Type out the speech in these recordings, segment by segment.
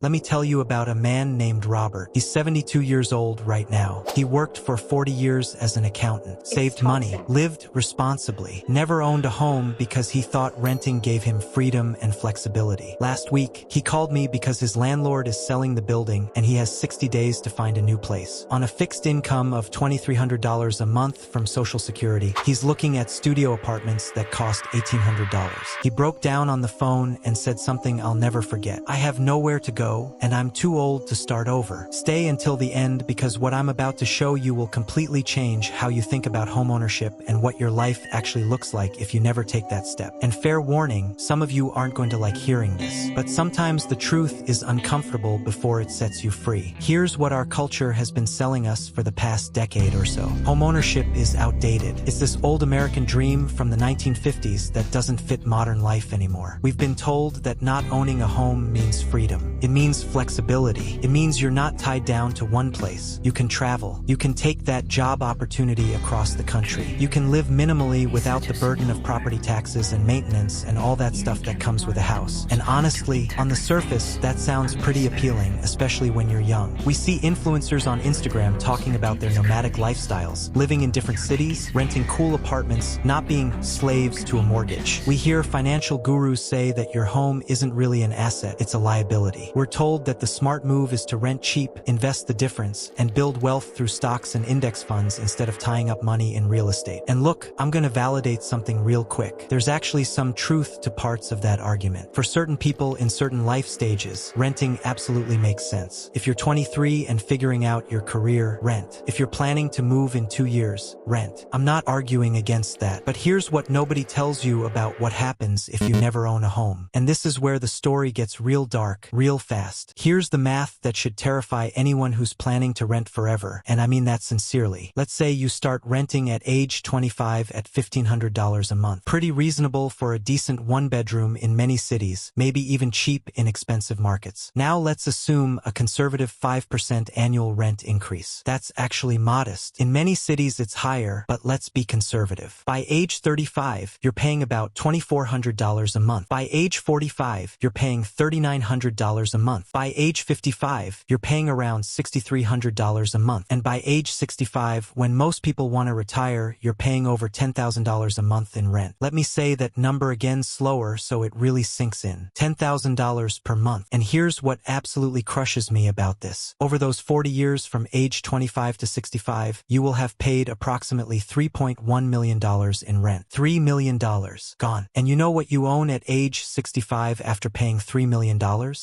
Let me tell you about a man named Robert. He's 72 years old right now. He worked for 40 years as an accountant, saved money, lived responsibly, never owned a home because he thought renting gave him freedom and flexibility. Last week, he called me because his landlord is selling the building and he has 60 days to find a new place. On a fixed income of $2,300 a month from Social Security, he's looking at studio apartments that cost $1,800. He broke down on the phone and said something I'll never forget. "I have nowhere to go, and I'm too old to start over. Stay until the end because what I'm about to show you will completely change how you think about homeownership and what your life actually looks like if you never take that step." And fair warning, some of you aren't going to like hearing this, but sometimes the truth is uncomfortable before it sets you free. Here's what our culture has been selling us for the past decade or so. Homeownership is outdated. It's this old American dream from the 1950s that doesn't fit modern life anymore. We've been told that not owning a home means freedom. It means flexibility. It means you're not tied down to one place. You can travel. You can take that job opportunity across the country. You can live minimally without the burden of property taxes and maintenance and all that stuff that comes with a house. And honestly, on the surface, that sounds pretty appealing, especially when you're young. We see influencers on Instagram talking about their nomadic lifestyles, living in different cities, renting cool apartments, not being slaves to a mortgage. We hear financial gurus say that your home isn't really an asset, it's a liability. We're told that the smart move is to rent cheap, invest the difference, and build wealth through stocks and index funds instead of tying up money in real estate. And look, I'm gonna validate something real quick. There's actually some truth to parts of that argument. For certain people in certain life stages, renting absolutely makes sense. If you're 23 and figuring out your career, rent. If you're planning to move in 2 years, rent. I'm not arguing against that, but here's what nobody tells you about what happens if you never own a home. And this is where the story gets real dark, real fast. Here's the math that should terrify anyone who's planning to rent forever, and I mean that sincerely. Let's say you start renting at age 25 at $1,500 a month. Pretty reasonable for a decent one-bedroom in many cities, maybe even cheap in expensive markets. Now let's assume a conservative 5% annual rent increase. That's actually modest. In many cities it's higher, but let's be conservative. By age 35, you're paying about $2,400 a month. By age 45, you're paying $3,900 a month. By age 55, you're paying around $6,300 a month. And by age 65, when most people want to retire, you're paying over $10,000 a month in rent. Let me say that number again slower so it really sinks in. $10,000 per month. And here's what absolutely crushes me about this. Over those 40 years from age 25 to 65, you will have paid approximately $3.1 million in rent. $3 million gone. And you know what you own at age 65 after paying $3 million?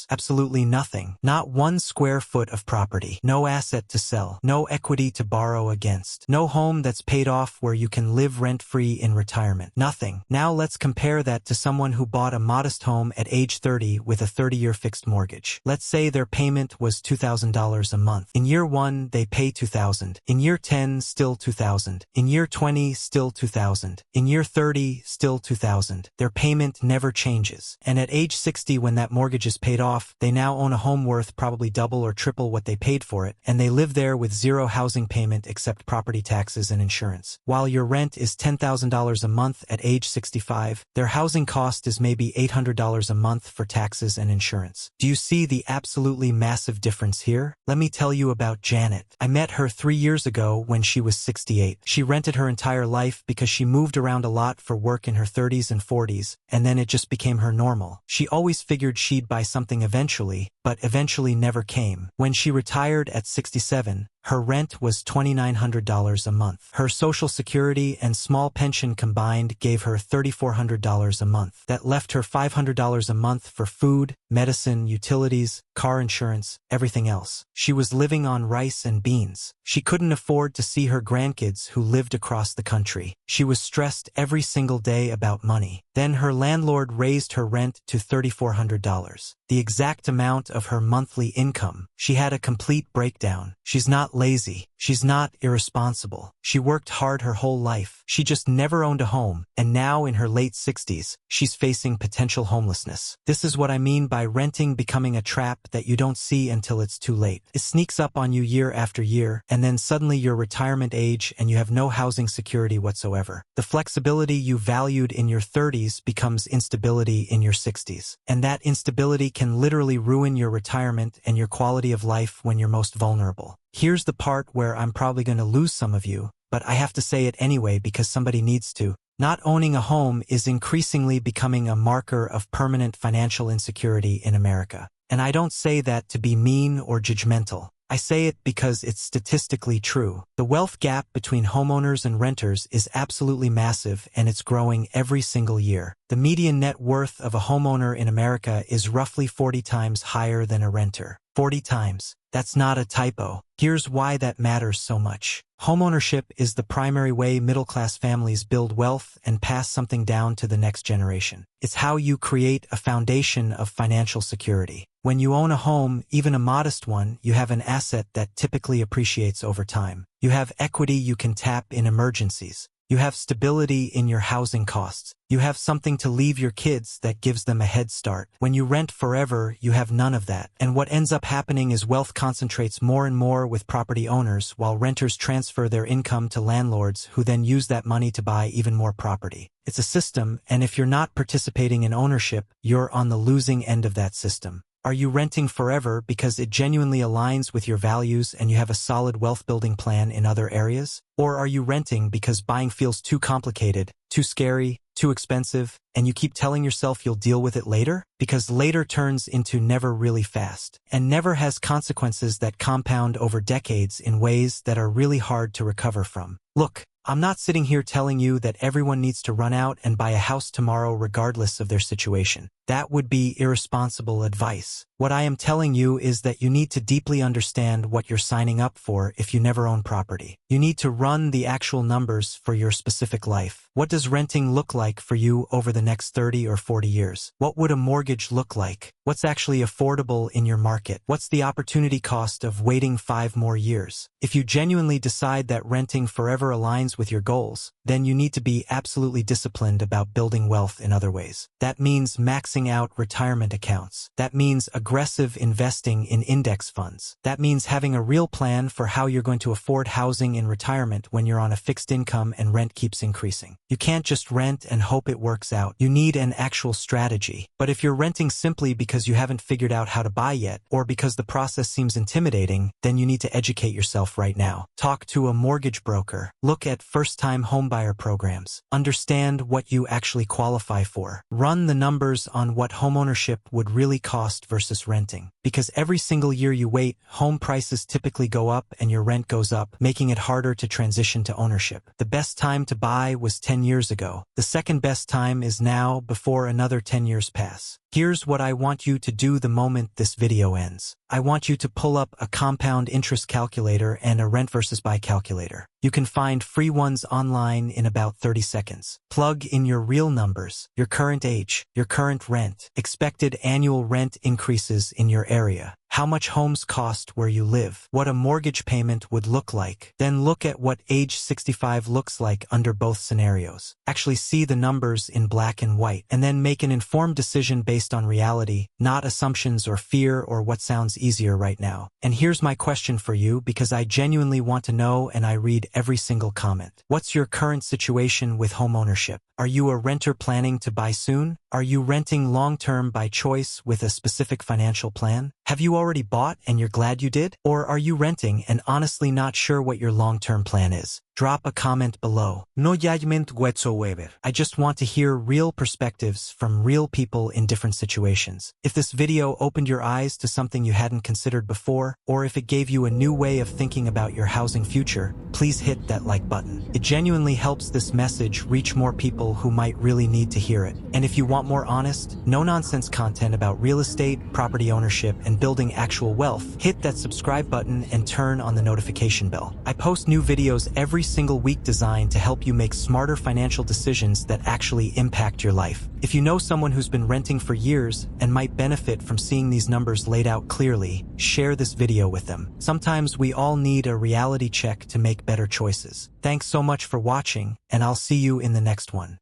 Absolutely nothing. Not 1 square foot of property. No asset to sell. No equity to borrow against. No home that's paid off where you can live rent-free in retirement. Nothing. Now let's compare that to someone who bought a modest home at age 30 with a 30-year fixed mortgage. Let's say their payment was $2,000 a month. In year 1, they pay $2,000. In year 10, still $2,000. In year 20, still $2,000. In year 30, still $2,000. Their payment never changes. And at age 60, when that mortgage is paid off, they now own a home worth probably double or triple what they paid for it, and they live there with zero housing payment except property taxes and insurance. While your rent is $10,000 a month at age 65, their housing cost is maybe $800 a month for taxes and insurance. Do you see the absolutely massive difference here? Let me tell you about Janet. I met her 3 years ago when she was 68. She rented her entire life because she moved around a lot for work in her 30s and 40s, and then it just became her normal. She always figured she'd buy something eventually, but eventually never came. When she retired at 67, her rent was $2,900 a month. Her Social Security and small pension combined gave her $3,400 a month. That left her $500 a month for food, medicine, utilities, car insurance, everything else. She was living on rice and beans. She couldn't afford to see her grandkids who lived across the country. She was stressed every single day about money. Then her landlord raised her rent to $3,400, the exact amount of her monthly income. She had a complete breakdown. She's not lazy. She's not irresponsible. She worked hard her whole life. She just never owned a home, and now in her late 60s, she's facing potential homelessness. This is what I mean by renting becoming a trap that you don't see until it's too late. It sneaks up on you year after year, and then suddenly you're retirement age and you have no housing security whatsoever. The flexibility you valued in your 30s becomes instability in your 60s. And that instability can literally ruin your retirement and your quality of life when you're most vulnerable. Here's the part where I'm probably going to lose some of you, but I have to say it anyway because somebody needs to. Not owning a home is increasingly becoming a marker of permanent financial insecurity in America. And I don't say that to be mean or judgmental. I say it because it's statistically true. The wealth gap between homeowners and renters is absolutely massive, and it's growing every single year. The median net worth of a homeowner in America is roughly 40 times higher than a renter. 40 times. That's not a typo. Here's why that matters so much. Homeownership is the primary way middle-class families build wealth and pass something down to the next generation. It's how you create a foundation of financial security. When you own a home, even a modest one, you have an asset that typically appreciates over time. You have equity you can tap in emergencies. You have stability in your housing costs. You have something to leave your kids that gives them a head start. When you rent forever, you have none of that. And what ends up happening is wealth concentrates more and more with property owners, while renters transfer their income to landlords who then use that money to buy even more property. It's a system, and if you're not participating in ownership, you're on the losing end of that system. Are you renting forever because it genuinely aligns with your values and you have a solid wealth-building plan in other areas? Or are you renting because buying feels too complicated, too scary, too expensive, and you keep telling yourself you'll deal with it later? Because later turns into never really fast, and never has consequences that compound over decades in ways that are really hard to recover from. Look, I'm not sitting here telling you that everyone needs to run out and buy a house tomorrow regardless of their situation. That would be irresponsible advice. What I am telling you is that you need to deeply understand what you're signing up for if you never own property. You need to run the actual numbers for your specific life. What does renting look like for you over the next 30 or 40 years? What would a mortgage look like? What's actually affordable in your market? What's the opportunity cost of waiting 5 more years? If you genuinely decide that renting forever aligns with your goals, then you need to be absolutely disciplined about building wealth in other ways. That means maxing out retirement accounts. That means aggressive investing in index funds. That means having a real plan for how you're going to afford housing in retirement when you're on a fixed income and rent keeps increasing. You can't just rent and hope it works out. You need an actual strategy. But if you're renting simply because you haven't figured out how to buy yet, or because the process seems intimidating, then you need to educate yourself right now. Talk to a mortgage broker. Look at first-time homebuyer programs. Understand what you actually qualify for. Run the numbers on what homeownership would really cost versus renting. Because every single year you wait, home prices typically go up and your rent goes up, making it harder to transition to ownership. The best time to buy was 10 years ago. The second best time is now, before another 10 years pass. Here's what I want you to do the moment this video ends. I want you to pull up a compound interest calculator and a rent versus buy calculator. You can find free ones online in about 30 seconds. Plug in your real numbers, your current age, your current rent, expected annual rent increases in your area, how much homes cost where you live, what a mortgage payment would look like. Then look at what age 65 looks like under both scenarios. Actually see the numbers in black and white, and then make an informed decision based on reality, not assumptions or fear or what sounds easier right now. And here's my question for you, because I genuinely want to know and I read every single comment. What's your current situation with home ownership? Are you a renter planning to buy soon? Are you renting long-term by choice with a specific financial plan? Have you already bought and you're glad you did? Or are you renting and honestly not sure what your long-term plan is? Drop a comment below. No judgment whatsoever. I just want to hear real perspectives from real people in different situations. If this video opened your eyes to something you hadn't considered before, or if it gave you a new way of thinking about your housing future, please hit that like button. It genuinely helps this message reach more people who might really need to hear it. And if you want more honest, no-nonsense content about real estate, property ownership, and building actual wealth, hit that subscribe button and turn on the notification bell. I post new videos every single week designed to help you make smarter financial decisions that actually impact your life. If you know someone who's been renting for years and might benefit from seeing these numbers laid out clearly, share this video with them. Sometimes we all need a reality check to make better choices. Thanks so much for watching, and I'll see you in the next one.